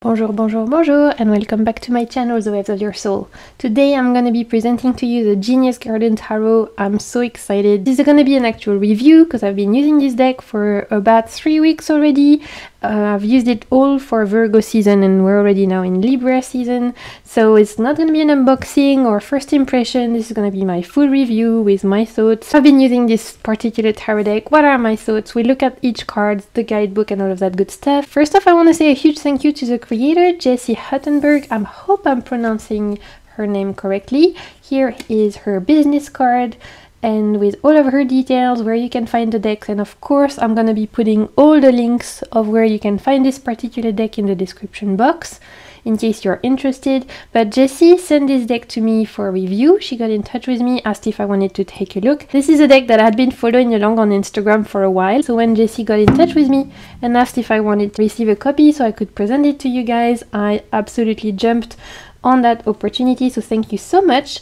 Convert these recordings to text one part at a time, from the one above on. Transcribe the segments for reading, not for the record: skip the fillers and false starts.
Bonjour, bonjour, bonjour, and welcome back to my channel, The Waves of Your Soul. Today I'm going to be presenting to you the Genius Garden Tarot. I'm so excited. This is going to be an actual review because I've been using this deck for about 3 weeks already. I've used it all for Virgo season and we're already now in Libra season. So it's not going to be an unboxing or first impression. This is going to be my full review with my thoughts. I've been using this particular tarot deck. What are my thoughts? We look at each card, the guidebook and all of that good stuff. First off, I want to say a huge thank you to the creator, Jessi Huntenburg. I hope I'm pronouncing her name correctly. Here is her business card and with all of her details, where you can find the decks, and of course I'm gonna be putting all the links of where you can find this particular deck in the description box in case you're interested. But Jessi sent this deck to me for review. She got in touch with me, asked if I wanted to take a look. This is a deck that I had been following along on Instagram for a while, so when Jessi got in touch with me and asked if I wanted to receive a copy so I could present it to you guys, I absolutely jumped on that opportunity, so thank you so much.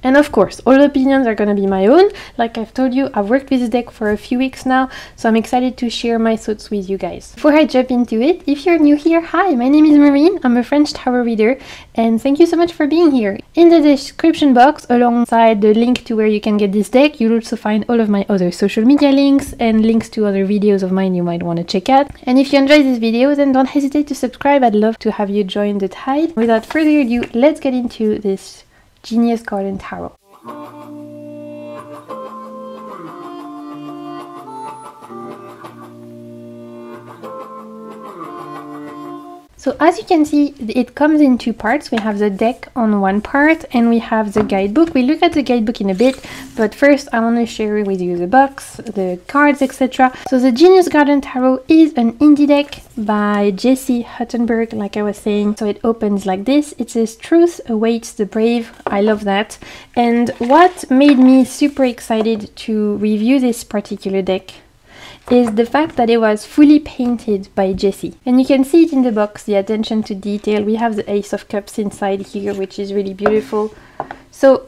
And of course, all opinions are gonna be my own. Like I've told you, I've worked with this deck for a few weeks now, so I'm excited to share my thoughts with you guys. Before I jump into it, if you're new here, hi, my name is Marine, I'm a French tarot reader, and thank you so much for being here. In the description box, alongside the link to where you can get this deck, you'll also find all of my other social media links and links to other videos of mine you might want to check out. And if you enjoyed this video, then don't hesitate to subscribe. I'd love to have you join the tide. Without further ado, let's get into this Genius Garden Tarot. So as you can see, it comes in two parts. We have the deck on one part and we have the guidebook. We look at the guidebook in a bit, but first I want to share with you the box, the cards, etc. So the Genius Garden Tarot is an indie deck by Jessi Huntenburg, like I was saying. So it opens like this. It says, "Truth awaits the brave." I love that. And what made me super excited to review this particular deck is the fact that it was fully painted by Jessi. And you can see it in the box, the attention to detail. We have the Ace of Cups inside here, which is really beautiful. So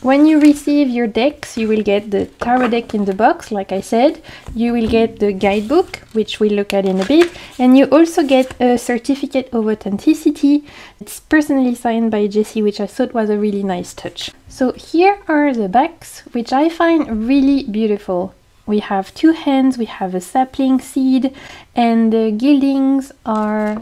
when you receive your decks, you will get the tarot deck in the box, like I said. You will get the guidebook, which we'll look at in a bit. And you also get a certificate of authenticity. It's personally signed by Jessi, which I thought was a really nice touch. So here are the backs, which I find really beautiful. We have two hands, we have a sapling seed, and the gildings are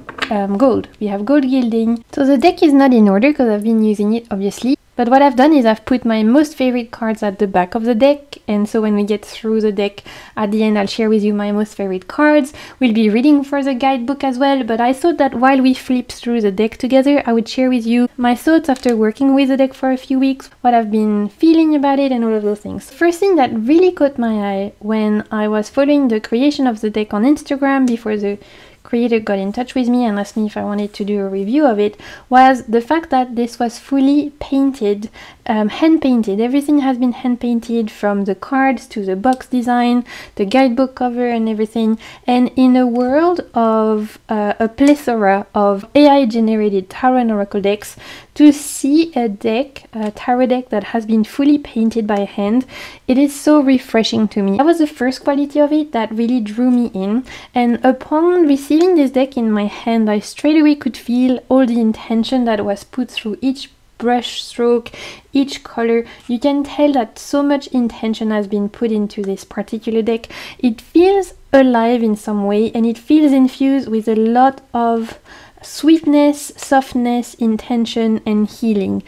gold. We have gold gilding. So the deck is not in order because I've been using it, obviously. But what I've done is I've put my most favorite cards at the back of the deck, and so when we get through the deck at the end, I'll share with you my most favorite cards. We'll be reading for the guidebook as well, but I thought that while we flip through the deck together, I would share with you my thoughts after working with the deck for a few weeks, what I've been feeling about it and all of those things. First thing that really caught my eye when I was following the creation of the deck on Instagram before the creator got in touch with me and asked me if I wanted to do a review of it was the fact that this was fully painted, hand painted. Everything has been hand painted, from the cards to the box design, the guidebook cover and everything. And in a world of a plethora of AI generated tarot and oracle decks, to see a deck, a tarot deck that has been fully painted by hand, it is so refreshing to me. That was the first quality of it that really drew me in, and upon receiving this deck in my hand, I straight away could feel all the intention that was put through each brush stroke, each color. You can tell that so much intention has been put into this particular deck. It feels alive in some way, and it feels infused with a lot of sweetness, softness, intention, and healing.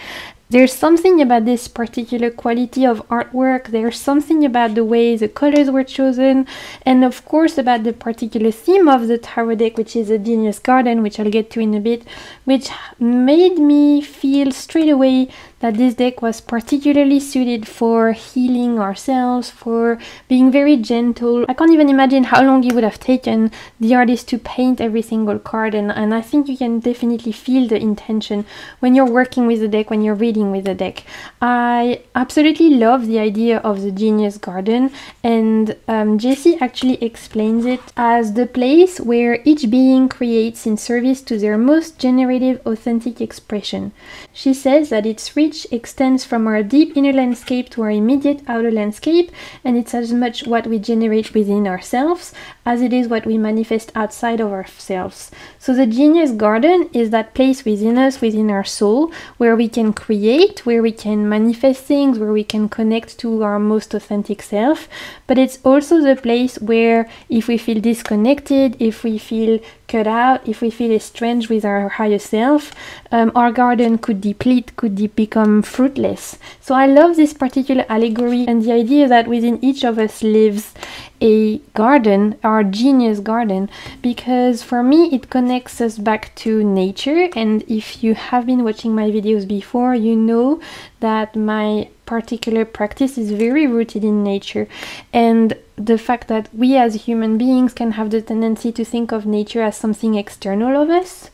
There's something about this particular quality of artwork, there's something about the way the colors were chosen, and of course about the particular theme of the tarot deck, which is a Genius Garden, which I'll get to in a bit, which made me feel straight away that this deck was particularly suited for healing ourselves, for being very gentle. I can't even imagine how long it would have taken the artist to paint every single card, and I think you can definitely feel the intention when you're working with the deck, when you're reading reading with the deck. I absolutely love the idea of the Genius Garden, and Jessi actually explains it as the place where each being creates in service to their most generative, authentic expression. She says that its reach extends from our deep inner landscape to our immediate outer landscape, and it's as much what we generate within ourselves as it is what we manifest outside of ourselves. So the Genius Garden is that place within us, within our soul, where we can create, where we can manifest things, where we can connect to our most authentic self. But it's also the place where if we feel disconnected, if we feel cut out, if we feel estranged with our higher self, our garden could deplete, could become fruitless. So I love this particular allegory and the idea that within each of us lives a garden, our genius garden, because for me it connects us back to nature. And if you have been watching my videos before, you know that my particular practice is very rooted in nature, and the fact that we as human beings can have the tendency to think of nature as something external of us,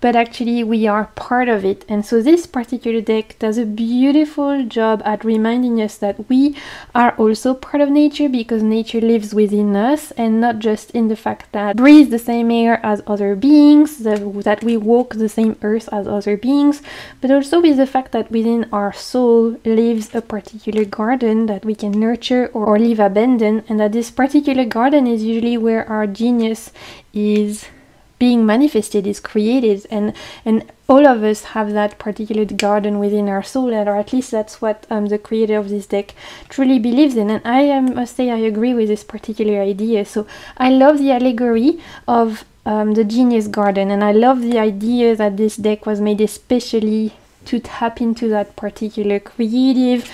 but actually we are part of it. And so this particular deck does a beautiful job at reminding us that we are also part of nature, because nature lives within us, and not just in the fact that we breathe the same air as other beings, that we walk the same earth as other beings, but also with the fact that within our soul lives a particular garden that we can nurture or leave abandoned, and that this particular garden is usually where our genius is being manifested, is created, and all of us have that particular garden within our soul, or at least that's what the creator of this deck truly believes in. And I must say I agree with this particular idea. So I love the allegory of the Genius Garden, and I love the idea that this deck was made especially to tap into that particular creative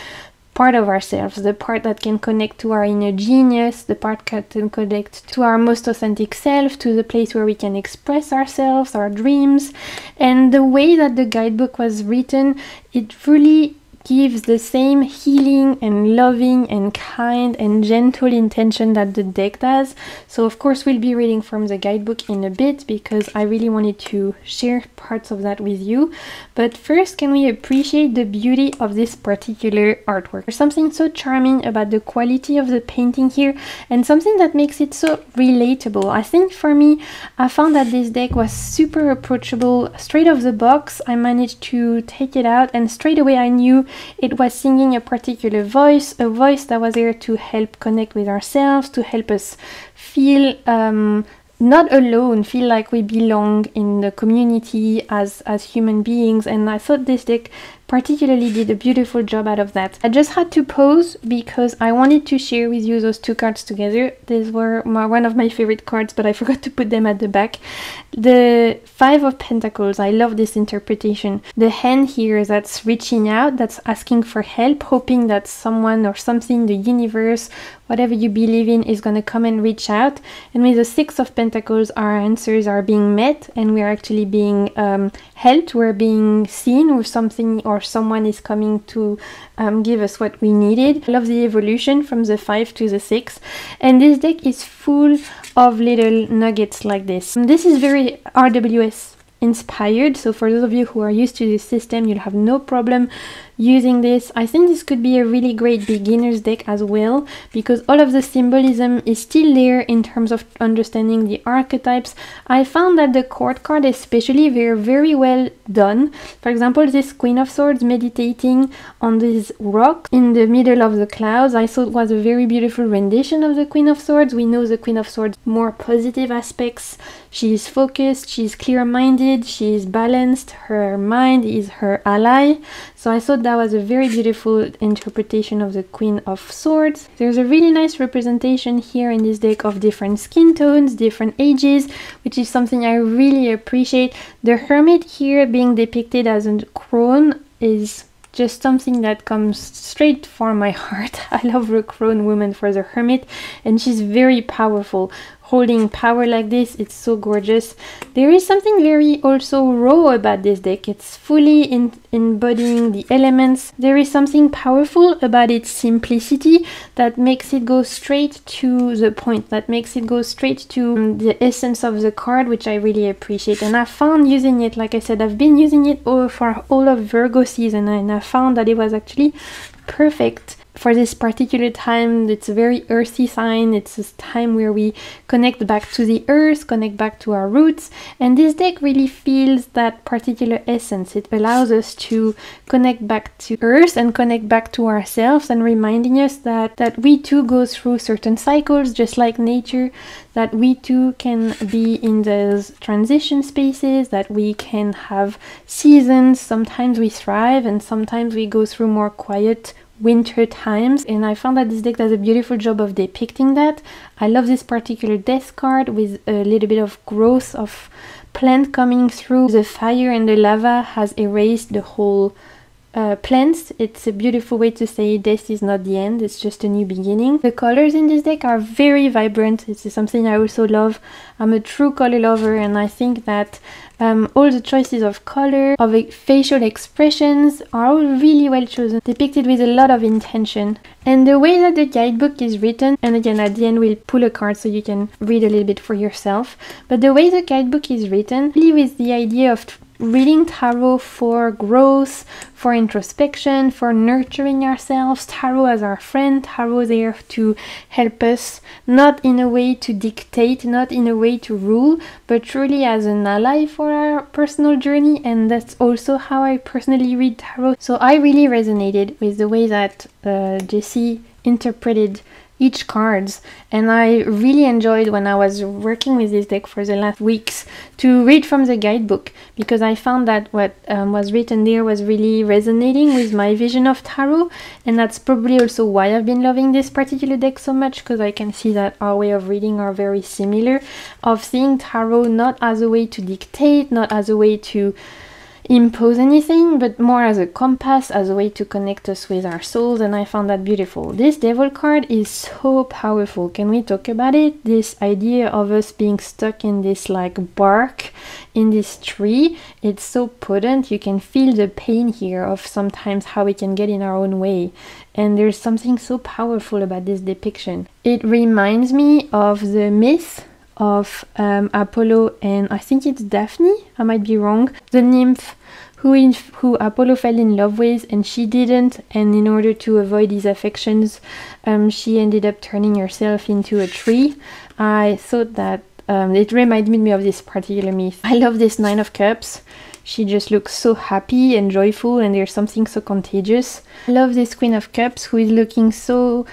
part of ourselves, the part that can connect to our inner genius, the part that can connect to our most authentic self, to the place where we can express ourselves, our dreams. And the way that the guidebook was written, it really gives the same healing and loving and kind and gentle intention that the deck does. So of course we'll be reading from the guidebook in a bit, because I really wanted to share parts of that with you. But first, can we appreciate the beauty of this particular artwork? There's something so charming about the quality of the painting here, and something that makes it so relatable. I think for me, I found that this deck was super approachable. Straight off the box, I managed to take it out, and straight away I knew it was singing a particular voice, a voice that was there to help connect with ourselves, to help us feel not alone, feel like we belong in the community as human beings. And I thought this deck particularly did a beautiful job out of that. I just had to pause because I wanted to share with you those two cards together. These were one of my favorite cards, but I forgot to put them at the back. The Five of Pentacles, I love this interpretation. The hand here that's reaching out, that's asking for help, hoping that someone or something, the universe, whatever you believe in, is going to come and reach out. And with the Six of Pentacles, our answers are being met, and we're actually being helped, we're being seen, with something or someone is coming to give us what we needed. I love the evolution from the 5 to the 6, and this deck is full of little nuggets like this. This is very RWS inspired, so for those of you who are used to this system, you'll have no problem using this. I think this could be a really great beginner's deck as well, because all of the symbolism is still there in terms of understanding the archetypes. I found that the court card especially were very well done. For example, this Queen of Swords meditating on this rock in the middle of the clouds, I thought was a very beautiful rendition of the Queen of Swords. We know the Queen of Swords more positive aspects. She is focused, she's clear-minded, she is balanced, her mind is her ally. So I thought that was a very beautiful interpretation of the Queen of Swords. There's a really nice representation here in this deck of different skin tones, different ages, which is something I really appreciate. The Hermit here being depicted as a crone is just something that comes straight from my heart. I love the crone woman for the Hermit, and she's very powerful, holding power like this. It's so gorgeous. There is something very also raw about this deck. It's fully embodying the elements. There is something powerful about its simplicity that makes it go straight to the point, that makes it go straight to the essence of the card, which I really appreciate. And I found using it, like I said, I've been using it for all of Virgo season, and I found that it was actually perfect for this particular time. It's a very earthy sign. It's a time where we connect back to the earth, connect back to our roots, and this deck really feels that particular essence. It allows us to connect back to earth and connect back to ourselves, and reminding us that we too go through certain cycles just like nature, that we too can be in those transition spaces, that we can have seasons. Sometimes we thrive and sometimes we go through more quiet winter times, and I found that this deck does a beautiful job of depicting that. I love this particular death card with a little bit of growth of plant coming through. The fire and the lava has erased the whole plants. It's a beautiful way to say death is not the end, it's just a new beginning. The colors in this deck are very vibrant. This is something I also love. I'm a true color lover, and I think that all the choices of color, of facial expressions are all really well chosen, depicted with a lot of intention. And the way that the guidebook is written, and again at the end we'll pull a card so you can read a little bit for yourself, but the way the guidebook is written, really with the idea of reading tarot for growth, for introspection, for nurturing ourselves. Tarot as our friend, tarot there to help us, not in a way to dictate, not in a way to rule, but truly as an ally for our personal journey. And that's also how I personally read tarot. So I really resonated with the way that Jessi interpreted each cards, and I really enjoyed when I was working with this deck for the last weeks to read from the guidebook, because I found that what was written there was really resonating with my vision of tarot, and that's probably also why I've been loving this particular deck so much, because I can see that our way of reading are very similar, of seeing tarot not as a way to dictate, not as a way to impose anything, but more as a compass, as a way to connect us with our souls, and I found that beautiful. This devil card is so powerful. Can we talk about it? This idea of us being stuck in this like bark in this tree, it's so potent. You can feel the pain here of sometimes how we can get in our own way, and there's something so powerful about this depiction. It reminds me of the myth of Apollo and I think it's Daphne, I might be wrong, the nymph who Apollo fell in love with and she didn't, and in order to avoid his affections she ended up turning herself into a tree. I thought that it reminded me of this particular myth. I love this Nine of Cups. She just looks so happy and joyful, and there's something so contagious. I love this Queen of Cups who is looking so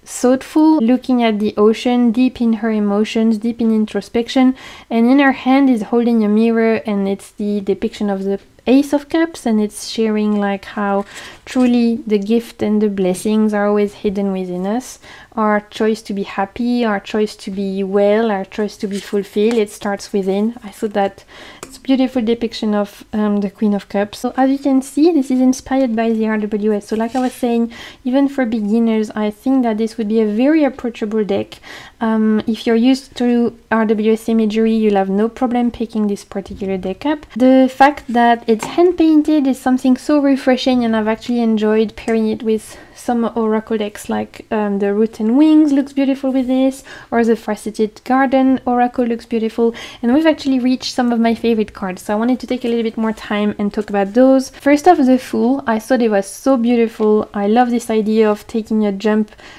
thoughtful, looking at the ocean, deep in her emotions, deep in introspection, and in her hand is holding a mirror, and it's the depiction of the Ace of Cups, and it's sharing like how truly the gift and the blessings are always hidden within us. Our choice to be happy, our choice to be well, our choice to be fulfilled, it starts within. I thought that it's a beautiful depiction of the Queen of Cups. So as you can see, this is inspired by the RWS. So like I was saying, even for beginners, I think that this would be a very approachable deck. If you're used to RWS imagery, you'll have no problem picking this particular deck up. The fact that it's hand painted is something so refreshing, and I've actually enjoyed pairing it with some oracle decks like the Root and Wings looks beautiful with this, or the Faceted Garden Oracle looks beautiful, and we've actually reached some of my favorite cards, so I wanted to take a little bit more time and talk about those. First off, the Fool. I thought it was so beautiful. I love this idea of taking a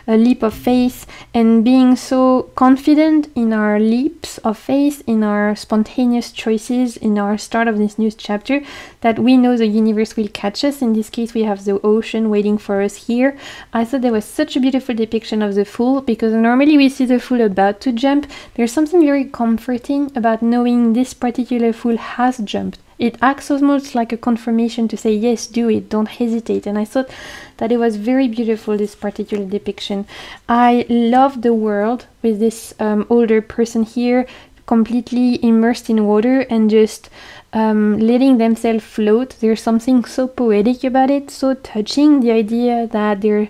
leap of faith, and being so confident in our leaps of faith, in our spontaneous choices, in our start of this new chapter, that we know the universe will catch us. In this case, we have the ocean waiting for us here. I thought there was such a beautiful depiction of the Fool, because normally we see the Fool about to jump. There's something very comforting about knowing this particular Fool has jumped. It acts almost like a confirmation to say, yes, do it, don't hesitate. And I thought that it was very beautiful, this particular depiction. I love the world with this older person here, completely immersed in water and just letting themselves float. There's something so poetic about it, so touching, the idea that they're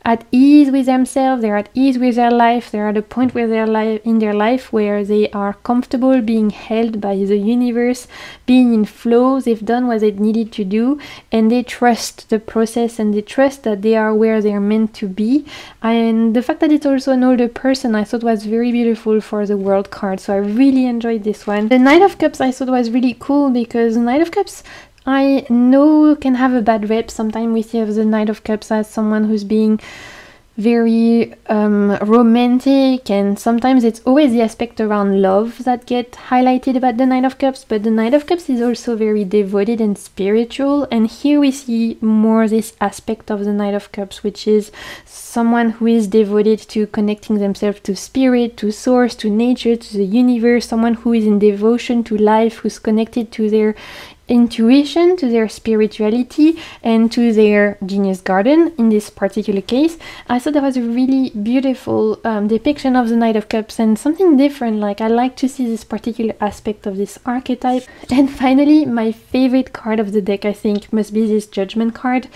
at ease with themselves, they're at ease with their life, they're at a point where in their life where they are comfortable being held by the universe, being in flow. They've done what they needed to do, and they trust the process, and they trust that they are where they're meant to be. And the fact that it's also an older person, I thought was very beautiful for the World card, so I really enjoyed this one. The Knight of Cups I thought was really cool, because the Knight of Cups, I know, can have a bad rep. Sometimes we see of the Knight of Cups as someone who's being very romantic, and sometimes it's always the aspect around love that get highlighted about the Knight of Cups, but the Knight of Cups is also very devoted and spiritual, and here we see more this aspect of the Knight of Cups, which is someone who is devoted to connecting themselves to spirit, to source, to nature, to the universe, someone who is in devotion to life, who's connected to their intuition, to their spirituality, and to their genius garden in this particular case. I thought that was a really beautiful depiction of the Knight of Cups, and something different. Like, I like to see this particular aspect of this archetype. And finally, my favorite card of the deck, I think, must be this Judgment card.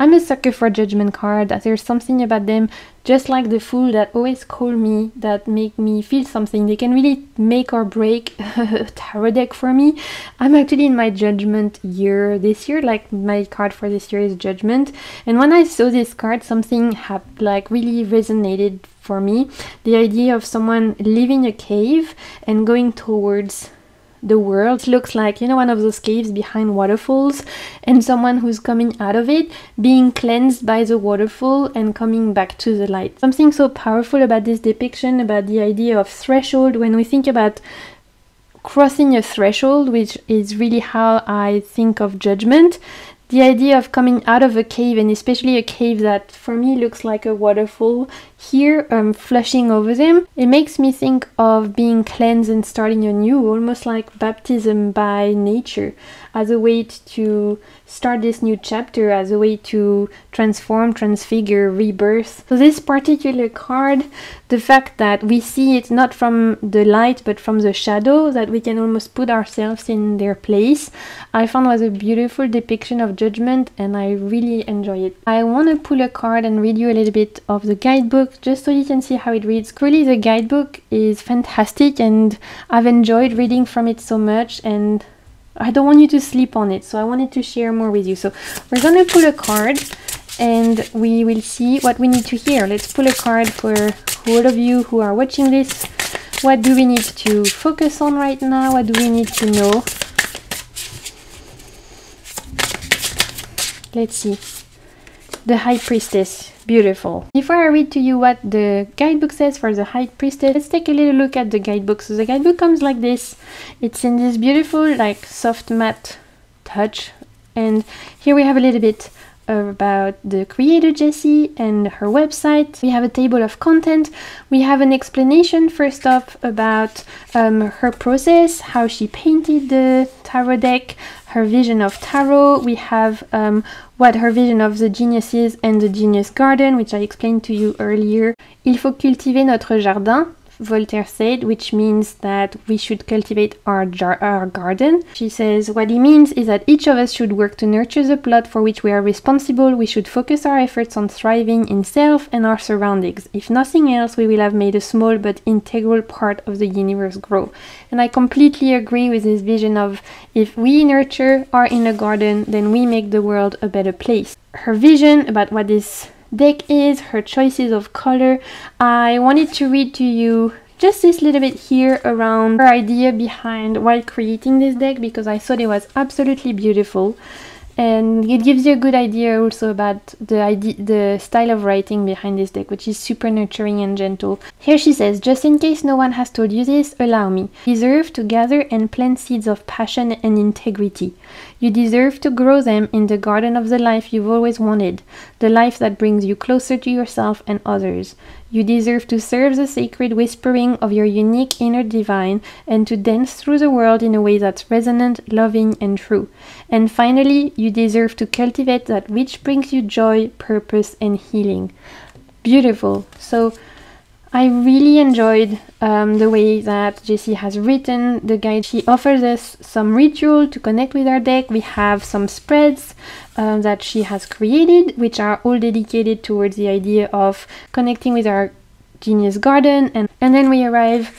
I'm a sucker for Judgment card. There's something about them, just like the Fool, that always call me, that make me feel something. They can really make or break a tarot deck for me. I'm actually in my Judgment year this year, like my card for this year is Judgment. And when I saw this card, something like really resonated for me. The idea of someone leaving a cave and going towards the world. It looks like, you know, one of those caves behind waterfalls, and someone who's coming out of it, being cleansed by the waterfall and coming back to the light. Something so powerful about this depiction, about the idea of threshold. When we think about crossing a threshold, which is really how I think of Judgment, the idea of coming out of a cave, and especially a cave that for me looks like a waterfall here, flushing over them, it makes me think of being cleansed and starting anew, almost like baptism by nature, as a way to start this new chapter, as a way to transform, transfigure, rebirth. So this particular card, the fact that we see it not from the light but from the shadow, that we can almost put ourselves in their place, I found was a beautiful depiction of Judgment, and I really enjoy it. I want to pull a card and read you a little bit of the guidebook, just so you can see how it reads. Really, the guidebook is fantastic, and I've enjoyed reading from it so much, and I don't want you to sleep on it, so I wanted to share more with you. So we're going to pull a card, and we will see what we need to hear. Let's pull a card for all of you who are watching this. What do we need to focus on right now? What do we need to know? Let's see. The High Priestess. Beautiful. Before I read to you what the guidebook says for the High Priestess, let's take a little look at the guidebook. So the guidebook comes like this. It's in this beautiful, like, soft matte touch. And here we have a little bit about the creator Jessi and her website. We have a table of content. We have an explanation first off about her process, how she painted the tarot deck, her vision of tarot. We have what her vision of the genius is and the genius garden, which I explained to you earlier. Il faut cultiver notre jardin, Voltaire said, which means that we should cultivate our garden. She says what he means is that each of us should work to nurture the plot for which we are responsible. We should focus our efforts on thriving in self and our surroundings. If nothing else, we will have made a small but integral part of the universe grow. And I completely agree with this vision of, if we nurture our inner garden, then we make the world a better place. Her vision about what this deck is, her choices of color. I wanted to read to you just this little bit here around her idea behind why creating this deck, because I thought it was absolutely beautiful, and it gives you a good idea also about the style of writing behind this deck, which is super nurturing and gentle. Here she says, just in case no one has told you this, allow me. You deserve to gather and plant seeds of passion and integrity. You deserve to grow them in the garden of the life you've always wanted, the life that brings you closer to yourself and others. You deserve to serve the sacred whispering of your unique inner divine and to dance through the world in a way that's resonant, loving, and true. And finally, you deserve to cultivate that which brings you joy, purpose, and healing. Beautiful. So I really enjoyed the way that Jessi has written the guide. She offers us some ritual to connect with our deck. We have some spreads that she has created, which are all dedicated towards the idea of connecting with our genius garden. And then we arrive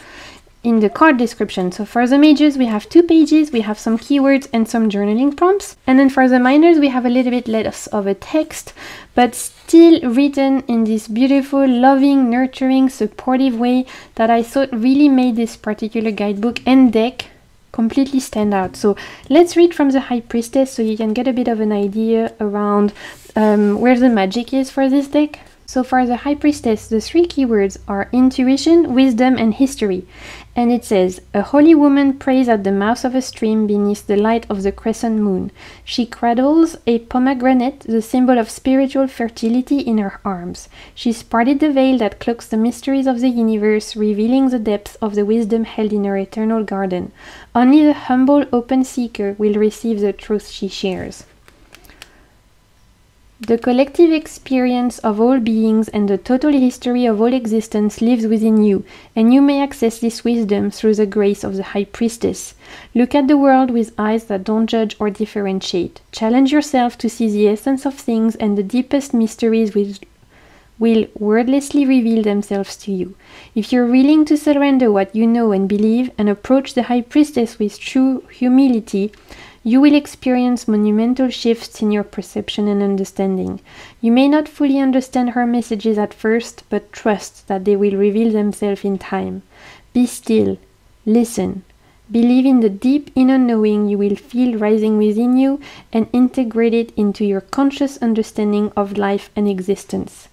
in the card description. So for the majors, we have 2 pages, we have some keywords and some journaling prompts. And then for the minors, we have a little bit less of a text, but still written in this beautiful, loving, nurturing, supportive way that I thought really made this particular guidebook and deck completely stand out. So let's read from the High Priestess so you can get a bit of an idea around where the magic is for this deck. So for the High Priestess, the 3 keywords are intuition, wisdom, and history. And it says, a holy woman prays at the mouth of a stream beneath the light of the crescent moon. She cradles a pomegranate, the symbol of spiritual fertility, in her arms. She's parted the veil that cloaks the mysteries of the universe, revealing the depths of the wisdom held in her eternal garden. Only the humble, open seeker will receive the truth she shares. The collective experience of all beings and the total history of all existence lives within you, and you may access this wisdom through the grace of the High Priestess. Look at the world with eyes that don't judge or differentiate. Challenge yourself to see the essence of things, and the deepest mysteries will wordlessly reveal themselves to you. If you're willing to surrender what you know and believe and approach the High Priestess with true humility, you will experience monumental shifts in your perception and understanding. You may not fully understand her messages at first, but trust that they will reveal themselves in time. Be still, listen, believe in the deep inner knowing you will feel rising within you, and integrate it into your conscious understanding of life and existence.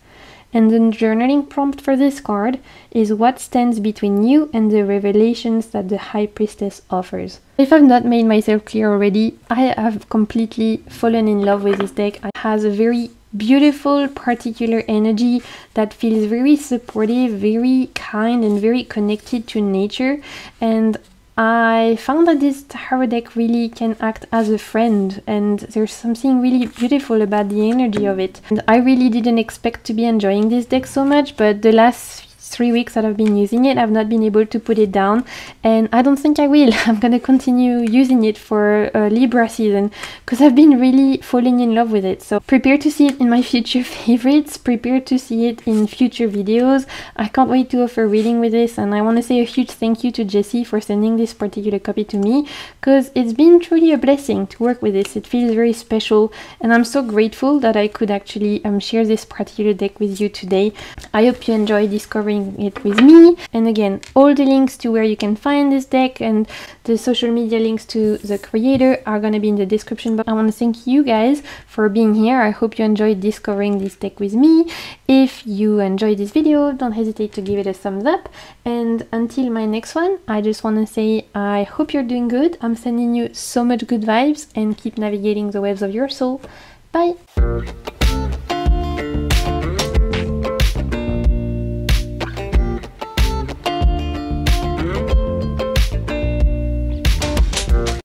And the journaling prompt for this card is what stands between you and the revelations that the High Priestess offers. If I've not made myself clear already, I have completely fallen in love with this deck. It has a very beautiful, particular energy that feels very supportive, very kind, and very connected to nature. And I found that this tarot deck really can act as a friend, and there's something really beautiful about the energy of it. And I really didn't expect to be enjoying this deck so much, but the last 3 weeks that I've been using it, I've not been able to put it down, and I don't think I will. I'm gonna continue using it for Libra season because I've been really falling in love with it. So prepare to see it in my future favorites, prepare to see it in future videos. I can't wait to offer reading with this, and I want to say a huge thank you to Jessi for sending this particular copy to me, because it's been truly a blessing to work with this. It feels very special, and I'm so grateful that I could actually share this particular deck with you today. I hope you enjoy discovering it with me. And again, all the links to where you can find this deck and the social media links to the creator are gonna be in the description box. I want to thank you guys for being here. I hope you enjoyed discovering this deck with me. If you enjoyed this video, don't hesitate to give it a thumbs up, and until my next one, I just want to say I hope you're doing good. I'm sending you so much good vibes, and keep navigating the waves of your soul. Bye.